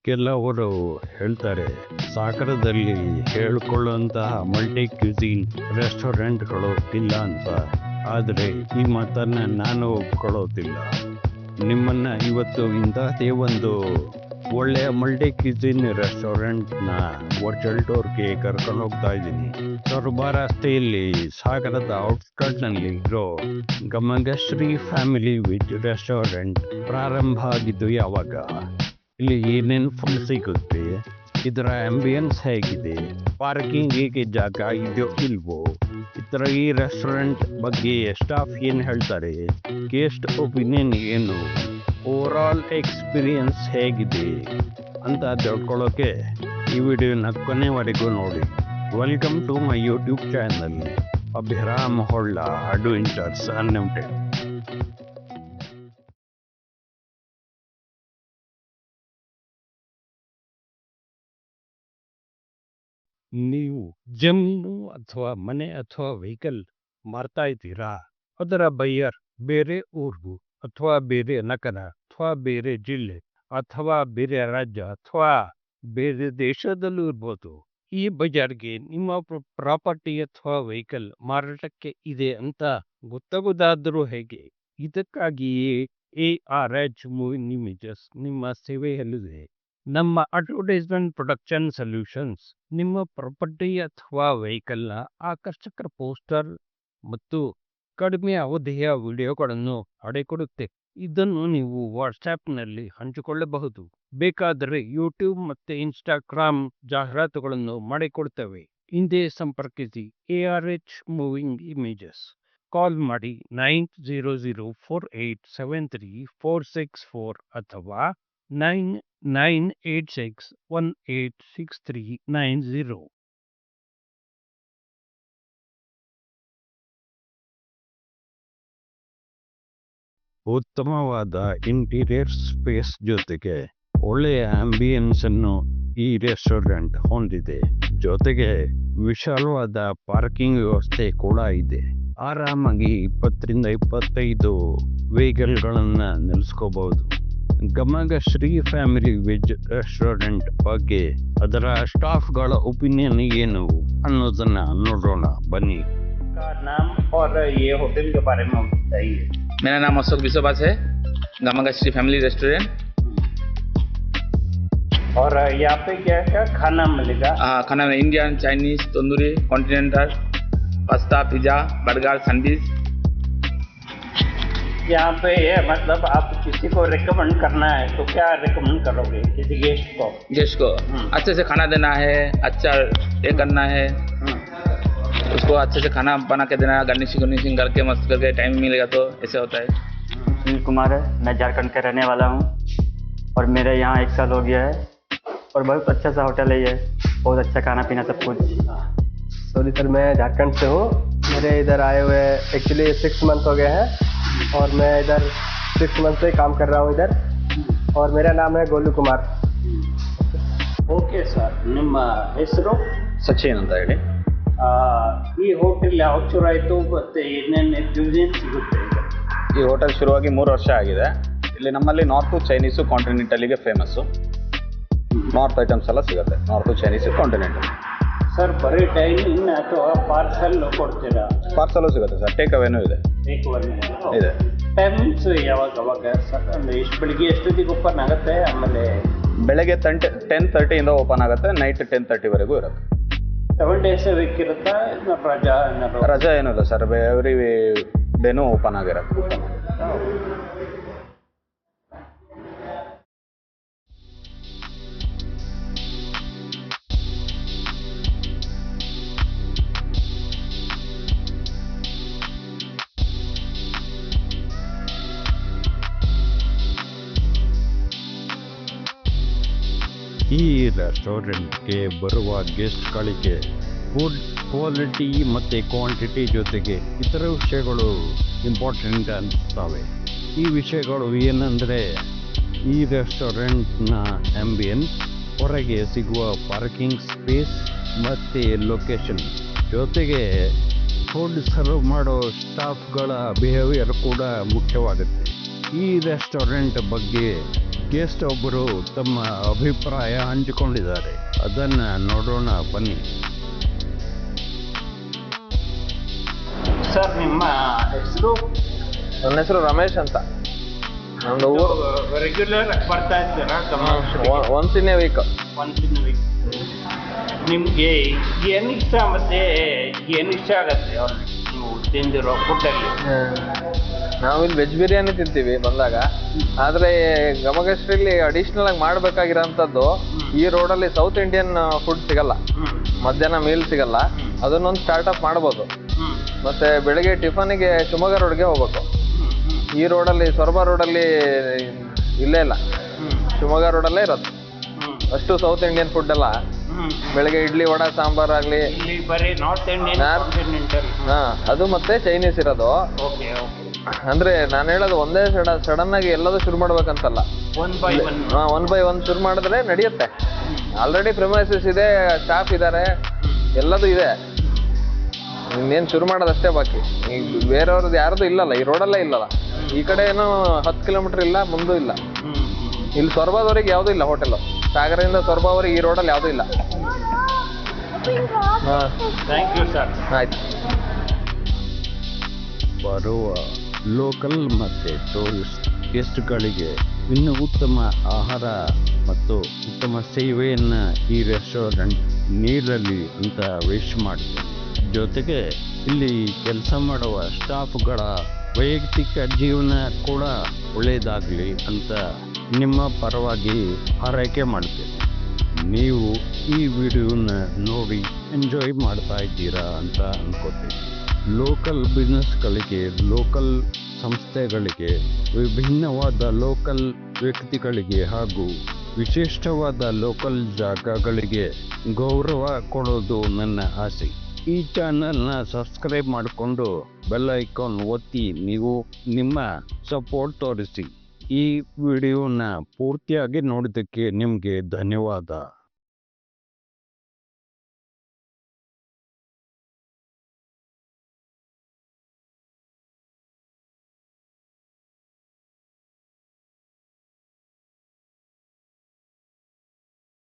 ಕೆಲವರು ಹೇಳ್ತಾರೆ ಸಾಗರದಲ್ಲಿ ಹೇಳಿಕೊಳ್ಳುವಂತಹ ಮಲ್ಟಿ ಕ್ಯೂಸಿನ್ ರೆಸ್ಟೋರೆಂಟ್ಗಳು ಇಲ್ಲ ಅಂತ. ಆದರೆ ಈ ಮಾತನ್ನು ನಾನು ಒಪ್ಕೊಳ್ಳೋದಿಲ್ಲ. ನಿಮ್ಮನ್ನು ಇವತ್ತು ಇಂತಹದೇ ಒಂದು ಒಳ್ಳೆಯ ಮಲ್ಟಿ ಕ್ಯೂಸಿನ್ ರೆಸ್ಟೋರೆಂಟ್ನ ವರ್ಚುವಲ್ ಟೂರ್ಗೆ ಕರ್ಕೊಂಡು ಹೋಗ್ತಾ ಇದ್ದೀನಿ. ಸೊರಬ ರಸ್ತೆಯಲ್ಲಿ ಸಾಗರದ ಔಟ್ಸ್ಕರ್ಟ್ನಲ್ಲಿ ಇರೋ ಗಮಗಶ್ರೀ ಫ್ಯಾಮಿಲಿ ವೆಜ್ ರೆಸ್ಟೋರೆಂಟ್ ಪ್ರಾರಂಭ ಆಗಿದ್ದು ಯಾವಾಗ, ಇಲ್ಲಿ ಏನೇನು ಫುಡ್ ಸಿಗುತ್ತೆ, ಇದರ ಆಂಬಿಯನ್ಸ್ ಹೇಗಿದೆ, ಪಾರ್ಕಿಂಗಿಗೆ ಜಾಗ ಇದೆಯೋ ಇಲ್ವೋ, ಈ ರೆಸ್ಟೋರೆಂಟ್ ಬಗ್ಗೆ ಸ್ಟಾಫ್ ಏನು ಹೇಳ್ತಾರೆ, ಗೆಸ್ಟ್ ಒಪಿನಿಯನ್ ಏನು, ಓವರ್ ಆಲ್ ಎಕ್ಸ್ಪೀರಿಯನ್ಸ್ ಹೇಗಿದೆ ಅಂತ ತಿಳ್ಕೊಳ್ಳೋಕೆ ಈ ವಿಡಿಯೋನ ಕೊನೆವರೆಗೂ ನೋಡಿ. Welcome to my YouTube channel Abhiram Holla adventures unlimited. ನೀವು ಜಮೀನು ಅಥವಾ ಮನೆ ಅಥವಾ ವೆಹಿಕಲ್ ಮಾರ್ತಾ ಇದ್ದೀರಾ? ಅದರ ಬೈಯರ್ ಬೇರೆ ಊರು ಅಥವಾ ಬೇರೆ ನಗರ ಅಥವಾ ಬೇರೆ ಜಿಲ್ಲೆ ಅಥವಾ ಬೇರೆ ರಾಜ್ಯ ಅಥವಾ ಬೇರೆ ದೇಶದಲ್ಲೂ ಇರ್ಬೋದು. ಈ ಬಜಾರ್ಗೆ ನಿಮ್ಮ ಪ್ರಾಪರ್ಟಿ ಅಥವಾ ವೆಹಿಕಲ್ ಮಾರಾಟಕ್ಕೆ ಇದೆ ಅಂತ ಗೊತ್ತಾಗೋದಾದರೂ ಹೇಗೆ? ಇದಕ್ಕಾಗಿಯೇ ARH ಮೂವಿಂಗ್ ಇಮೇಜಸ್ ನಿಮ್ಮ ಸೇವೆಯಲ್ಲಿದೆ. ನಮ್ಮ ಅಡ್ವರ್ಟೈಸ್ಮೆಂಟ್ ಪ್ರೊಡಕ್ಷನ್ ಸೊಲ್ಯೂಷನ್ಸ್ ನಿಮ್ಮ ಪ್ರಾಪರ್ಟಿ ಅಥವಾ ವೆಹಿಕಲ್ನ ಆಕರ್ಷಕ ಪೋಸ್ಟರ್ ಮತ್ತು ಕಡಿಮೆ ಅವಧಿಯ ವಿಡಿಯೋಗಳನ್ನು ಮಾಡಿಕೊಡುತ್ತೆ. ಇದನ್ನು ನೀವು ವಾಟ್ಸ್ಆ್ಯಪ್ನಲ್ಲಿ ಹಂಚಿಕೊಳ್ಳಬಹುದು. ಬೇಕಾದರೆ ಯೂಟ್ಯೂಬ್ ಮತ್ತು ಇನ್ಸ್ಟಾಗ್ರಾಮ್ ಜಾಹೀರಾತುಗಳನ್ನು ಮಾಡಿಕೊಡ್ತೇವೆ. ಹಿಂದೆ ಸಂಪರ್ಕಿಸಿ ARH ಮೂವಿಂಗ್ ಇಮೇಜಸ್. ಕಾಲ್ ಮಾಡಿ 9004873464 ಅಥವಾ 9986186390. ಉತ್ತಮವಾದ ಇಂಟೀರಿಯರ್ ಸ್ಪೇಸ್ ಜೊತೆಗೆ ಒಳ್ಳೆಯ ಆಂಬಿಯನ್ಸ್ ಅನ್ನು ಈ ರೆಸ್ಟೋರೆಂಟ್ ಹೊಂದಿದೆ. ಜೊತೆಗೆ ವಿಶಾಲವಾದ ಪಾರ್ಕಿಂಗ್ ವ್ಯವಸ್ಥೆ ಕೂಡ ಇದೆ. ಆರಾಮಾಗಿ 20ರಿಂದ 25 ವೆಹಿಕಲ್ಗಳನ್ನು ನಿಲ್ಲಿಸ್ಕೋಬಹುದು. ಗಮಗಶ್ರೀ ಫ್ಯಾಮಿಲಿ ವೆಜ್ ರೆಸ್ಟೋರೆಂಟ್ ಬಗ್ಗೆ ಅದರ ಸ್ಟಾಫ್ಗಳ ಒಪಿನಿಯನ್ ಏನು ಅನ್ನೋದನ್ನ ನೋಡೋಣ ಬನ್ನಿ. नाम और ये होटल के बारे में बताइए. मेरा नाम अशोक विश्वास है, गमगश्री फैमिली रेस्टोरेंट. और यहाँ पे क्या क्या खाना मिलेगा? खाना में Indian, Chinese, tandoori, continental, pasta, pizza, burger, sandwich. यहाँ पे मतलब आप किसी को रिकमेंड करना है तो क्या रिकमेंड करोगे किसी गेस्ट को? अच्छे से खाना देना है, अच्छा ये करना है, उसको अच्छे से खाना बना के देना, गार्निशिंग करके मस्त करके टाइम मिलेगा तो ऐसे होता है. सुनील कुमार है, मैं झारखंड का रहने वाला हूँ और मेरे यहाँ 1 साल हो गया है और बहुत अच्छा सा होटल है ये, बहुत अच्छा खाना पीना सब कुछ. सॉरी सर, मैं झारखंड से हूँ. मेरे इधर आए हुए एक्चुअली 6 मंथ हो गए हैं और मैं इधर 6 मंथ से काम कर रहा हूँ इधर. और मेरा नाम है गोलू कुमार. ಓಕೆ ಸರ್, ನಿಮ್ಮ ಹೆಸರು? ಸಚಿನ್ ಅಂತ ಹೇಳಿ. ಈ ಹೋಟೆಲ್ ಯಾವಾಗ ಶುರು ಆಯಿತು ಮತ್ತು ಏನೇನು ಕ್ಯೂಸಿನ್ ಸಿಗುತ್ತೆ? ಈ ಹೋಟೆಲ್ ಶುರುವಾಗಿ 3 ವರ್ಷ ಆಗಿದೆ. ಇಲ್ಲಿ ನಮ್ಮಲ್ಲಿ ನಾರ್ತು ಚೈನೀಸು ಕಾಂಟಿನೆಂಟಲಿಗೆ ಫೇಮಸ್ಸು. ನಾರ್ತ್ ಐಟಮ್ಸ್ ಎಲ್ಲ ಸಿಗುತ್ತೆ, ನಾರ್ತು ಚೈನೀಸು ಕಾಂಟಿನೆಂಟಲ್. ಸರ್ ಬರೀ ಡೈನಿಂಗ್ ಅಥವಾ ಪಾರ್ಸಲ್ ಕೊಡ್ತೀರಾ? ಪಾರ್ಸಲು ಸಿಗುತ್ತೆ ಸರ್, ಟೇಕ್ ಅವೇನೂ ಇದೆ. ಇದೆ. ಟೈಮಿಂಗ್ಸ್ ಯಾವಾಗ ಸರ್? ಅಂದರೆ ಬೆಳಿಗ್ಗೆ ಎಷ್ಟೊತ್ತಿಗೆ ಓಪನ್ ಆಗುತ್ತೆ? ಆಮೇಲೆ ಬೆಳಗ್ಗೆ 10:30 ಓಪನ್ ಆಗುತ್ತೆ, ನೈಟ್ 10:30ವರೆಗೂ ಇರುತ್ತೆ. 7 days ವೀಕ್ ಇರುತ್ತಾ? ರಜಾ ಏನೂ ಇಲ್ಲ ಸರ್, ಎವ್ರಿ ಡೇನೂ ಓಪನ್ ಆಗಿರುತ್ತೆ. ಈ ರೆಸ್ಟೋರೆಂಟ್ಗೆ ಬರುವ ಗೆಸ್ಟ್ಗಳಿಗೆ ಫುಡ್ ಕ್ವಾಲಿಟಿ ಮತ್ತು ಕ್ವಾಂಟಿಟಿ ಜೊತೆಗೆ ಇತರ ವಿಷಯಗಳು ಇಂಪಾರ್ಟೆಂಟ್ ಅನಿಸ್ತವೆ. ಈ ವಿಷಯಗಳು ಏನಂದರೆ ಈ ರೆಸ್ಟೋರೆಂಟ್ನ ಆಂಬಿಯನ್ಸ್, ಹೊರಗೆ ಸಿಗುವ ಪಾರ್ಕಿಂಗ್ ಸ್ಪೇಸ್ ಮತ್ತು ಲೊಕೇಶನ್, ಜೊತೆಗೆ ಫುಡ್ ಸರ್ವ್ ಮಾಡೋ ಸ್ಟಾಫ್ಗಳ ಬಿಹೇವಿಯರ್ ಕೂಡ ಮುಖ್ಯವಾಗುತ್ತೆ. ಈ ರೆಸ್ಟೋರೆಂಟ್ ಬಗ್ಗೆ ಗೆಸ್ಟ್ ಒಬ್ಬರು ತಮ್ಮ ಅಭಿಪ್ರಾಯ ಹಂಚಿಕೊಂಡಿದ್ದಾರೆ. ಅದನ್ನು ನೋಡೋಣ ಬನ್ನಿ. ಸರ್ ನಿಮ್ಮ ಹೆಸರು? ನನ್ನ ಹೆಸರು ರಮೇಶ್ ಅಂತ. ನಮ್ದು ಊರು ರೆಗ್ಯುಲರ್ ಬರ್ತಾ ಇದ್ದೀರಾ? Once in a week. ನಿಮಗೆ ಏನಿಷ್ಟ ಮತ್ತೆ ಏನಿಷ್ಟ ಆಗತ್ತೆ ಅವ್ರಿಗೆ ನೀವು ತಿಂದಿರೋ ಫುಡ್ಡಲ್ಲಿ? ನಾವಿಲ್ಲಿ ವೆಜ್ ಬಿರಿಯಾನಿ ತಿಂತೀವಿ ಬಂದಾಗ. ಆದರೆ ಗಮಗಸ್ಟ್ರಲ್ಲಿ ಅಡಿಷ್ನಲ್ ಆಗಿ ಮಾಡಬೇಕಾಗಿರೋಂಥದ್ದು, ಈ ರೋಡಲ್ಲಿ ಸೌತ್ ಇಂಡಿಯನ್ ಫುಡ್ ಸಿಗಲ್ಲ, ಮಧ್ಯಾಹ್ನ ಮೀಲ್ ಸಿಗಲ್ಲ. ಅದನ್ನೊಂದು ಸ್ಟಾರ್ಟಪ್ ಮಾಡ್ಬೋದು. ಮತ್ತು ಬೆಳಗ್ಗೆ ಟಿಫನಿಗೆ ಶಿವಮೊಗ್ಗ ರೋಡ್ಗೆ ಹೋಗ್ಬೇಕು. ಈ ರೋಡಲ್ಲಿ ಸೊರಬ ರೋಡಲ್ಲಿ ಇಲ್ಲೇ ಇಲ್ಲ, ಶಿವಮೊಗ್ಗ ರೋಡಲ್ಲೇ ಇರೋದು. ಅಷ್ಟು ಸೌತ್ ಇಂಡಿಯನ್ ಫುಡ್ ಎಲ್ಲ ಬೆಳಗ್ಗೆ ಇಡ್ಲಿ ವಡ ಸಾಂಬಾರ್ ಆಗಲಿ, ಅದು ಮತ್ತೆ ಚೈನೀಸ್ ಇರೋದು. ಅಂದ್ರೆ ನಾನು ಹೇಳೋದು ಒಂದೇ ಸಡನ್ ಆಗಿ ಎಲ್ಲದೂ ಶುರು ಮಾಡ್ಬೇಕಂತಲ್ಲ, ಒನ್ ಬೈ ಒನ್ ಶುರು ಮಾಡಿದ್ರೆ ನಡೆಯುತ್ತೆ. ಆಲ್ರೆಡಿ ಪ್ರಿಮೈಸಸ್ ಇದೆ, ಸ್ಟಾಫ್ ಇದ್ದಾರೆ, ಎಲ್ಲದೂ ಇದೆ. ಇನ್ನೇನು ಶುರು ಮಾಡೋದಷ್ಟೇ ಬಾಕಿ. ಈಗ ಬೇರೆಯವ್ರದ್ದು ಯಾರ್ದು ಇಲ್ಲಲ್ಲ, ಈ ರೋಡಲ್ಲೇ ಇಲ್ಲಲ್ಲ. ಈ ಕಡೆ ಏನೋ 10 ಕಿಲೋಮೀಟರ್ ಇಲ್ಲ, ಮುಂದೂ ಇಲ್ಲ. ಇಲ್ಲಿ ಸೊರಬದವರೆಗೆ ಯಾವುದೂ ಇಲ್ಲ ಹೋಟೆಲು. ಸಾಗರದಿಂದ ಸೊರಬವರೆಗೆ ಈ ರೋಡಲ್ಲಿ ಯಾವುದೂ ಇಲ್ಲ. Thank you sir. ಆಯ್ತು. ಬರುವ ಲೋಕಲ್ ಮತ್ತು ಟೂರಿಸ್ಟ್ ಗೆಸ್ಟ್ಗಳಿಗೆ ಇನ್ನೂ ಉತ್ತಮ ಆಹಾರ ಮತ್ತು ಉತ್ತಮ ಸೇವೆಯನ್ನು ಈ ರೆಸ್ಟೋರೆಂಟ್ ನೀಡಲಿ ಅಂತ ವಿಶ್ ಮಾಡ್ತೀನಿ. ಜೊತೆಗೆ ಇಲ್ಲಿ ಕೆಲಸ ಮಾಡುವ ಸ್ಟಾಫ್ಗಳ ವೈಯಕ್ತಿಕ ಜೀವನ ಕೂಡ ಒಳ್ಳೆಯದಾಗಲಿ ಅಂತ ನಿಮ್ಮ ಪರವಾಗಿ ಹಾರೈಕೆ ಮಾಡ್ತೀನಿ. ನೀವು ಈ ವಿಡಿಯೋನ ನೋಡಿ ಎಂಜಾಯ್ ಮಾಡ್ತಾ ಇದ್ದೀರಾ ಅಂತ ಅನ್ಕೋತೀನಿ. ಲೋಕಲ್ ಬಿಸ್ನೆಸ್ಗಳಿಗೆ, ಲೋಕಲ್ ಸಂಸ್ಥೆಗಳಿಗೆ, ವಿಭಿನ್ನವಾದ ಲೋಕಲ್ ವ್ಯಕ್ತಿಗಳಿಗೆ ಹಾಗೂ ವಿಶಿಷ್ಟವಾದ ಲೋಕಲ್ ಜಾಗಗಳಿಗೆ ಗೌರವ ಕೊಡೋದು ನನ್ನ ಆಸೆ. ಈ ಚಾನಲ್ನ ಸಬ್ಸ್ಕ್ರೈಬ್ ಮಾಡಿಕೊಂಡು ಬೆಲ್ ಐಕಾನ್ ಒತ್ತಿ ನೀವು ನಿಮ್ಮ ಸಪೋರ್ಟ್ ತೋರಿಸಿ. ಈ ವಿಡಿಯೋನ ಪೂರ್ತಿಯಾಗಿ ನೋಡಿದ್ದಕ್ಕೆ ನಿಮಗೆ ಧನ್ಯವಾದ.